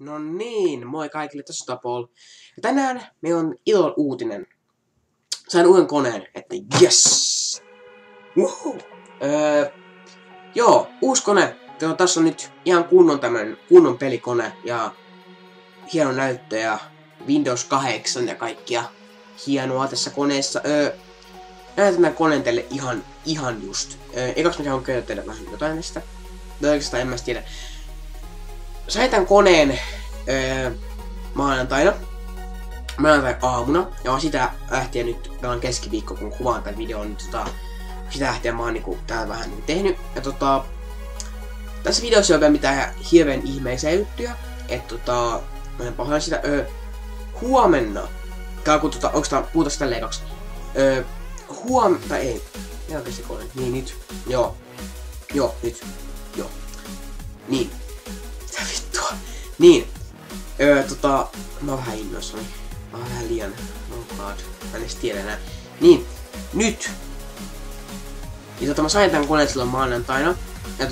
No niin, moi kaikille, tässä on Tapol. Ja tänään meillä on ilon uutinen. Sain uuden koneen, että yes! Woohoo! Joo, uusi kone. Tässä on nyt ihan kunnon pelikone ja hieno näyttö ja Windows 8 ja kaikkia hienoa tässä koneessa. Näytän tämän koneen teille ihan just. Eikös mä haluan kertoa teille vähän jotain tästä? Oikeastaan en mä tiedä. Sain tämän koneen maanantai aamuna, ja sitä lähtien nyt, meillä on keskiviikko kun kuvaan tämän videon, niin sitä lähtien mä oon täällä vähän tehnyt. Ja tässä videossa ei ole vielä mitään hirveän ihmeisiä juttuja, että mä en pahoin sitä, huomenna, onks puhutaan tälleen kaksi, tai ei, ihan se kone, niin nyt, joo, nyt, joo, niin, mitä vittua, niin, mä oon vähän innoissani. Mä oon vähän liian... Oh god. Mä en edes tiedä enää. Niin. Nyt. Ja mä sain tän koneen silloin maanantaina. Ja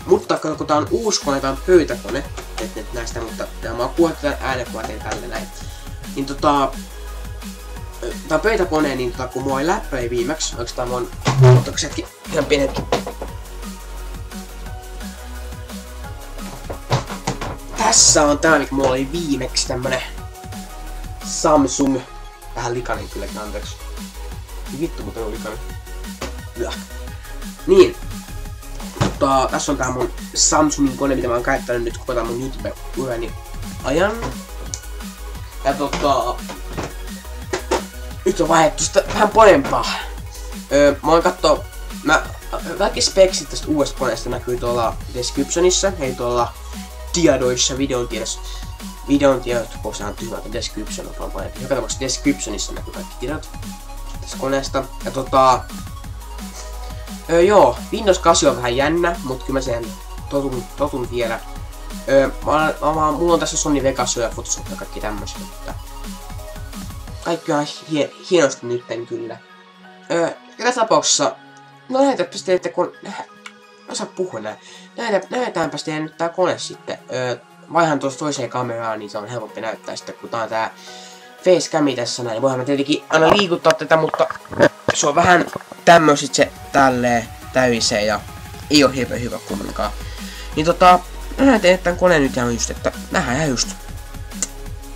mutta kun tää on uusi kone, tää on pöytäkone. Et nyt näistä, mutta mä oon kuvattu tän äänenkuvateen tälle näin. Niin tää on pöytäkone, niin kun mua ei läppäi viimeksi. Oikeastaan mä oon... Otoksetkin ihan pienetkin. Tässä on tää, mikä mulla oli viimeksi tämmönen Samsung. Vähän likainen kylläkin, anteeksi. Vittu, mutta on likainen. Niin. Tässä on tää mun Samsungin kone, mitä mä oon käyttänyt nyt koko tää mun YouTube-urani ajan. Ja nyt on vaihdettu sitä vähän parempaa. Mä oon kaikki speksit tästä uudesta koneesta näkyy tuolla descriptionissa, ei tuolla tiedoissa, videon tiedot, kun se on tyhmä, että description on paljon. Joka tapauksessa descriptionissa näkyy kaikki tiedot tästä koneesta. Ja joo, Windows 8 on vähän jännä, mutta kyllä mä sen totun vielä. Mulla on tässä Sony Vegas ja Photoshop ja kaikki tämmöset. Kaikki on hienosti nytten kyllä. Joka tapauksessa, no lähetäpäs teille, kun... Osaa puhua näin. Näytäänpäs teille nyt tää kone sitten. Vaihan tuosta toiseen kameraan, niin se on helpompi näyttää sitten, kun tää on tää facecami tässä näin. Voihan mä tietenkin aina liikuttaa tätä, mutta se on vähän tämmöiset se tälleen täyseen ja ei oo hirveän hyvä kumminkaan. Niin nähdään teille tän koneen nyt ihan just, että nähdään just.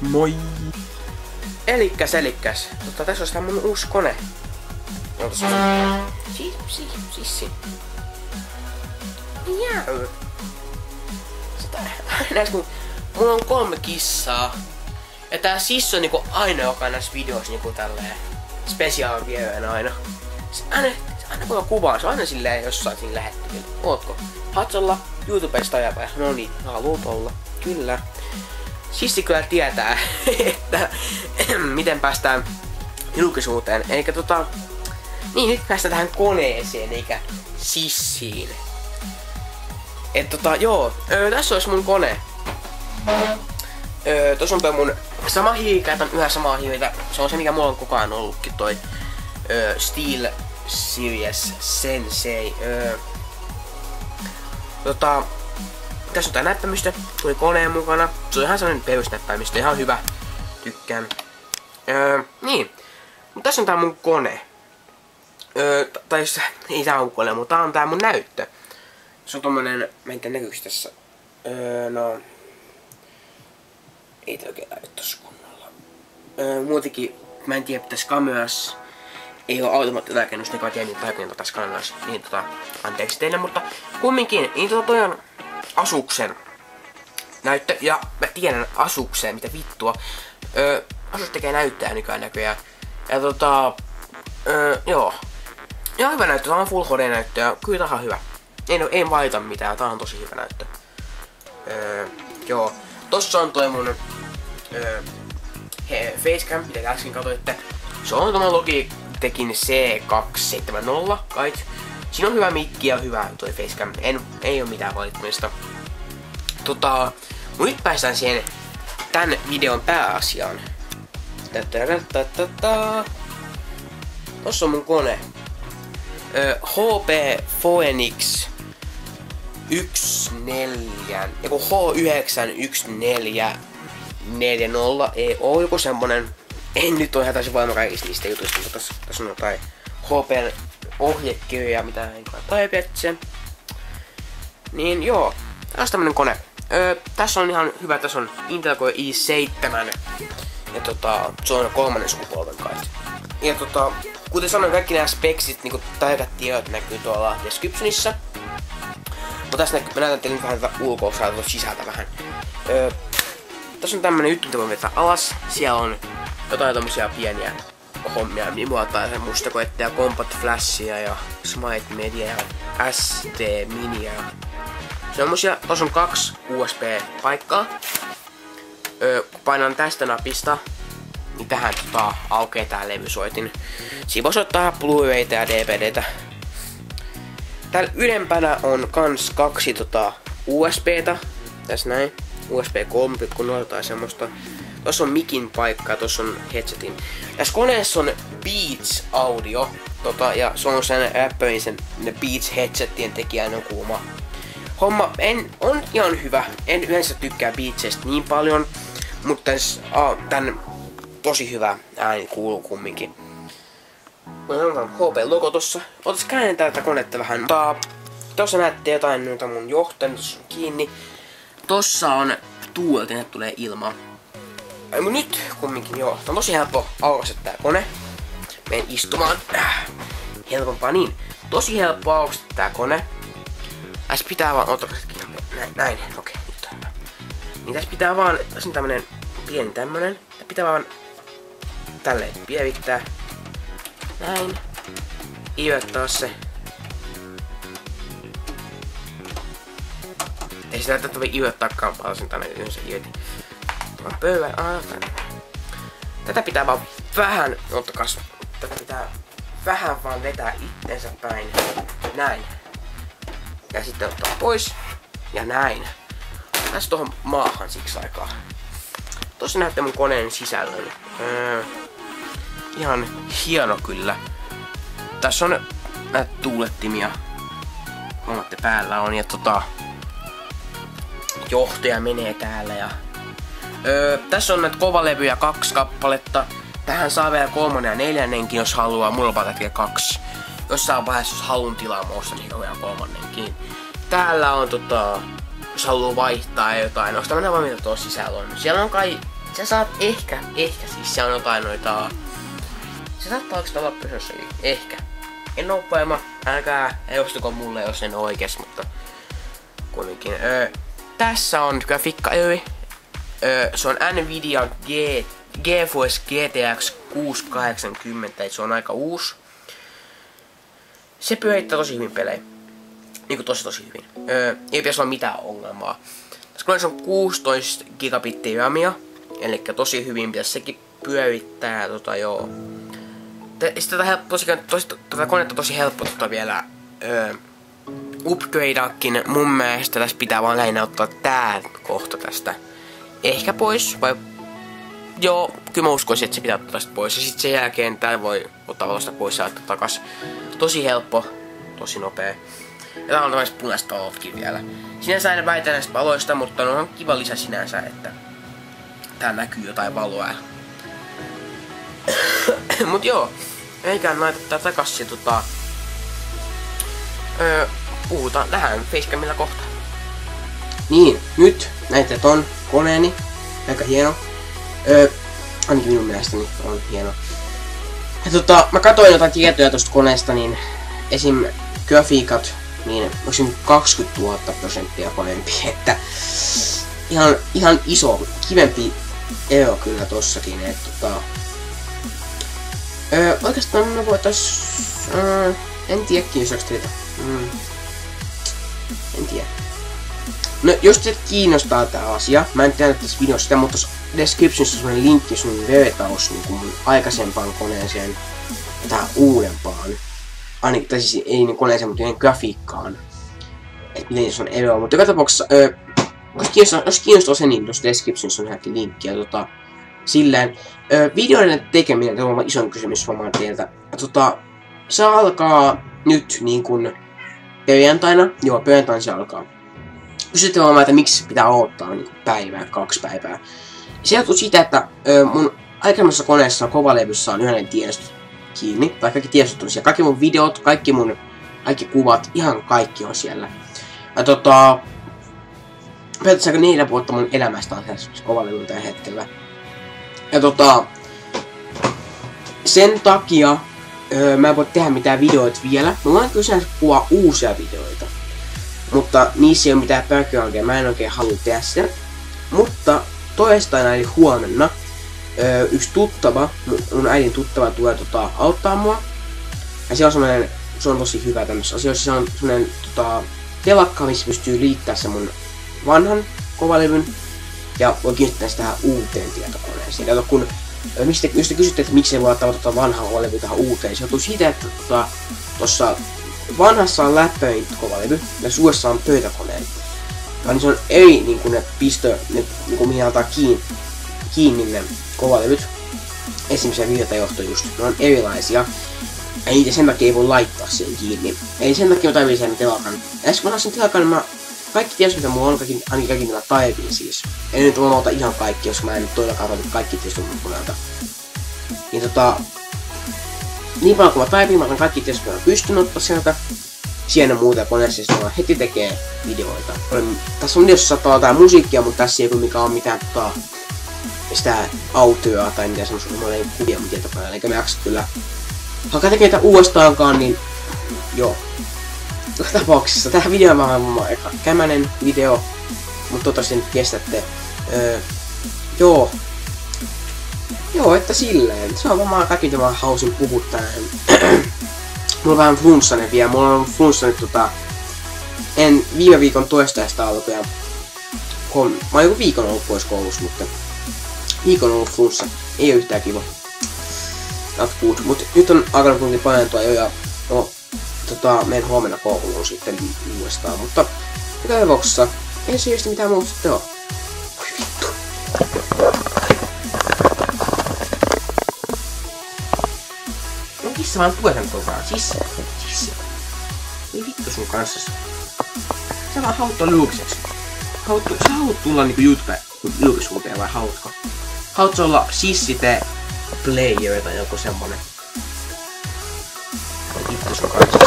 Moi! Elikkäs. Tässä on tää mun uusi kone. Sissi. Jää. Näis kun mulla on 3 kissaa. Ja tää sissi on niinku aina joka näissä videoissa niinku tälleen special viewön aina. Se aina kun kuvaa, se on aina silleen jossain siinä lähettyvillä. Ootko? Hatsolla YouTubesta ja päin. No niin, haluut olla. Kyllä. Sissi kyllä tietää, että miten päästään julkisuuteen. Eikä niin nyt päästään tähän koneeseen eikä sissiin. Joo, tässä olisi mun kone. Tuossa on toi mun sama hiiri, käytän yhä samaa hiirtä. Se on se mikä mulla on koko ajan ollutkin toi Steel Series Sensei. Tässä on tää näppäimistö, tuli koneen mukana. Se on ihan sellainen perusnäppäimistö, ihan hyvä. Tykkään. Niin, mutta tässä on tää mun kone. Tai ei tää on kone, mutta tää on tää mun näyttö. Se on tommonen, mä en tiedä näkyykö tässä. No... Ei tää oikein näy tossa kunnolla. Muutenkin, mä en tiedä pitäis kamerassa. Ei oo automaattitarkennus, joka tiedä niitä tarkennetta tässä kamerassa. Niin anteeksi teille, mutta kumminkin, niin toi on Asuksen näyttö. Ja mä tiedän Asuksen, mitä vittua. Asus tekee näyttöä nykyään näköjään. Ja joo. Ihan hyvä näyttö, tää on Full HD näyttö ja kyllä tää on hyvä. Ei valita mitään, tää on tosi hyvä näyttö. Joo. Tossa on toi mun facecam, mitä te äsken katoitte. Se on tommonen Logitechin C270 kai. Siinä on hyvä mikki ja hyvä toi facecam. Ei oo mitään valittamista. Mun nyt päästään siihen tän videon pääasiaan. Tossa on mun kone. HP Phoenix H91440 EO, joku semmonen. En nyt ole ihan täysin varma kaikista niistä jutuista, mutta tässä on jotain HPn ohjekirjoja, mitä en kai taipetse. Niin joo, tässä on tämmönen kone. Tässä on ihan hyvä, tässä on Intel Core i7 ja se on 3. sukupolven kai. Ja kuten sanoin, kaikki nämä speksit, niinku tarkat tiedot näkyy tuolla descriptionissa. Mutta tässä mä näytän teille vähän tätä ulko-osaa sisältä vähän. Tässä on tämmönen juttu, mitä voi vetää alas. Siellä on jotain tommosia pieniä hommia, mimuata ja mustakoetteja, Compat Flashia ja Smite Media ja ST Minia. Semmosia, tossa on 2 USB-paikkaa. Kun painan tästä napista, niin tähän aukeaa tää levysoitin. Siinä voisi ottaa Blu-rayta ja DVDtä. Täällä ylempänä on kans 2 USBtä. Tässä näin. USB 3.0 tai semmoista. Tossa on mikin paikka ja tossa on headsetin. Tässä koneessa on Beats Audio. Ja se on sen Applein sen Beats headsetien tekijän on kuuma. Homma on ihan hyvä. En yleensä tykkää Beatsista niin paljon. Mutta tän tosi hyvä ääni kuuluu kumminkin. On HP-logo tossa. Otas käännetään tätä konetta vähän. Tossa näette jotain noita mun johtajia, tossa on kiinni. Tossa on tuulet, että tulee ilmaa. Mut nyt kumminkin joo. Tää on tosi helppo aukaista tää kone. Menen istumaan. Helpompaa niin. Tosi helppo aukaista tää kone. Tässä pitää vaan näin. Okei, nyt on hyvä. Niin tässä pitää vaan, tässä on tämmönen pieni tämmönen. Tässä pitää vaan tälleen pievittää. Näin. Iöttää se. Ei sitä tätä voi iöttääkään paljon sen tänne yhdessä iötin. Tämä pöydän. Tätä pitää vaan vähän, ottakas. Tätä pitää vähän vaan vetää itteensä päin. Näin. Ja sitten ottaa pois. Ja näin. Tässä tohon maahan siksi aikaa. Tossa näette mun koneen sisällön. Ihan hieno kyllä. Tässä on näitä tuulettimia. Huomaatte päällä on ja johtaja menee täällä ja tässä on näitä kovalevyjä 2 kappaletta. Tähän saa vielä 3. ja 4. jos haluaa. Mulla on vaan 2. Jossain vaiheessa jos haluan tilaamosta, niin on vielä 3. Täällä on jos haluaa vaihtaa jotain. Onko tämmönen vaan mitä tuossa sisällä on? Siellä on kai. Sä saat ehkä siis siellä on jotain noita. Se saattaa oikeastaan olla pysyssäkin. Ehkä. En oo varma. Älkää ostuko mulle jos en oo oikees, mutta kuitenkin. Tässä on grafiikkaöi. Se on Nvidia GeForce GTX 680, se on aika uusi. Se pyörittää tosi hyvin pelejä. Niinku tosi hyvin. Ei pitäisi olla mitään ongelmaa. Tässä koneessa on 16 gigabittiä RAMia. Eli tosi hyvin pitäisi sekin pyörittää. Joo. Tätä konetta tosi helppo vielä upgradeakin. Mun mielestä tässä pitää vaan lähinnä ottaa tää kohta tästä ehkä pois, vai joo, kyllä mä uskoisin, että se pitää ottaa tästä pois. Ja sitten sen jälkeen tää voi ottaa valosta pois ja laittaa takas. Tosi helppo, tosi nopea. Ja täällä on tämmöiset punaiset valotkin vielä. Sinänsä en väitä näistä valoista, mutta on kiva lisä sinänsä, että täällä näkyy jotain valoa. Mut joo, eiköhän laita tää takas ja puhutaan tähän facecamilla kohta. Niin, nyt näitä ton koneeni. Aika hieno. Ainakin minun mielestäni on hieno. Ja mä katsoin jotain tietoja tosta koneesta, niin esim. Grafiikat, niin onko 20 000% parempi, että ihan iso, kivempi ero kyllä tossakin, että oikeastaan me voitais, en tiedä kiinnostaako teitä, en tiedä. No, jos teitä kiinnostaa tää asia, mä en tiedä tässä videossa sitä, mutta tuossa descriptionissa on semmonen linkki sun vertaus niin mun aikaisempaan koneeseen ja tähän uudempaan. Ainakin, tai siis ei niin koneeseen, mutta grafiikkaan. Et miten se on eroa, mutta joka tapauksessa, jos kiinnostaa se, niin tuossa descriptionissa on hänkin linkki. Ja silleen, videoiden tekeminen on ison kysymys varmaan teiltä. Se alkaa nyt niin kuin perjantaina. Joo, perjantaina se alkaa. kysytte vaan, että miksi pitää odottaa niin päivää, 2 päivää. Se johtuu siitä, että mun aikaisemmassa koneessa kovalevyssä on yhden tiedostot kiinni, tai kaikki tiedostot on siellä. Kaikki mun videot, kaikki kuvat, ihan kaikki on siellä. Ja periaatteessa 4 vuotta mun elämästä on tässä kovalevyllä tällä hetkellä. Ja sen takia mä en voi tehdä mitään videoita vielä. Mulla on kyllä kuvaa uusia videoita. Mutta niissä ei ole mitään backgroundia, mä en oikein halua tehdä sitä. Mutta toistaina eli huomenna yksi tuttava, mun äidin tuttava tulee auttaa mua. Ja se on tosi hyvä tämmöisessä asioissa. Se on semmonen telakka, missä pystyy liittämään se mun vanhan kovalevyn. Ja voi kiinnittää sitä tähän uuteen tietokoneeseen. Ja kun jos te kysytte, että miksi ei voi ottaa vanhaa kovalevy tähän uuteen, se johtuu siitä, että tossa vanhassa on läppöin kovalevy ja uudessa on pöytäkoneen. Ja niin se on eri niinku ne mihin antaa kiinni ne kovalevyt. Esimerkiksi se virtajohto just. Ne on erilaisia. Ja niitä sen takia ei voi laittaa siihen kiinni. Eli sen takia mä tarvitsen sen telakan. Ja kun mä otan sen telakan, niin kaikki tiedot mitä mulla on, ainakin kaikki nämä taipin siis. En nyt mä ota ihan kaikki, jos mä en nyt todellakaan ota kaikki tiedot mun koneelta. Niin paljon kun mä taipin, mä otan kaikki tiedot, mitä mä pystyn ottaa sieltä. Siinä muuta koneessa, siis mä heti tekee videoita. Tässä on videossa saattaa jotain musiikkia, mutta tässä ei mikä on mitään sitä autioa tai mitään semmoista kuvia mun tietokoneella. Eikä mä jaksa kyllä hakea tekee niitä uudestaankaan, niin joo. Joka tapauksessa tää video on vähän eka kämänen video, mutta toivottavasti nyt kestätte. Joo, että silleen. Se on varmaan kaikki, mitä mä hausin puhua tänään. Mulla on vähän flunssainen vielä. Mulla on flunssa nyt en viime viikon toistajasta alkuja. Mä oon joku viikon ollut pois koulussa, mutta viikon on ollut flunssa. Ei oo yhtään kiva. Not good. Mut nyt on alkanut kuitenkin painentua jo ja menen huomenna kouluun sitten uudestaan. Mutta joka tapauksessa ei se mitään muuta sitten oo. Voi vittu. No kissa vaan tuetan tuokaan. Sissa. Ei vittu sun kanssa. Sä vaan haluat tuon julkiseksi. Sä haluat tulla niinku julkisuuteen vai haluatko? Haluatko olla sissite player tai joku semmonen? Vittu sun kanssa.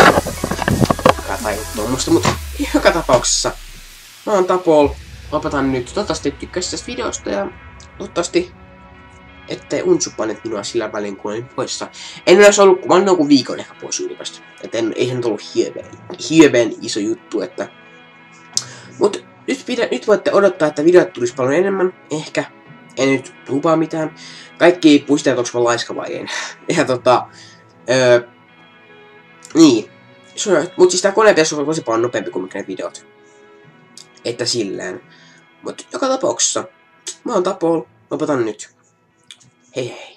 Älä tajut tuommoista, mut joka tapauksessa. Mä oon Tapol. Lopetan nyt. Toivottavasti tykkäsit tästä videosta ja toivottavasti ettei unsuppaneet minua sillä välin kun olin poissa. En ole ollut, mä olin joku viikon ehkä pois ylipäästä. Et ei se nyt ollut hirveen iso juttu, että... Mut nyt voitte odottaa, että videot tulisi paljon enemmän, ehkä. En nyt lupaa mitään. Kaikki puistaa, että onks mä laiska vai en. Ja niin. Mut siis tää koneessa on tosi paljon nopeampi kuin ne videot. Että silleen. Mut joka tapauksessa. Mä oon Tapol. Lopetan nyt. Hei hei.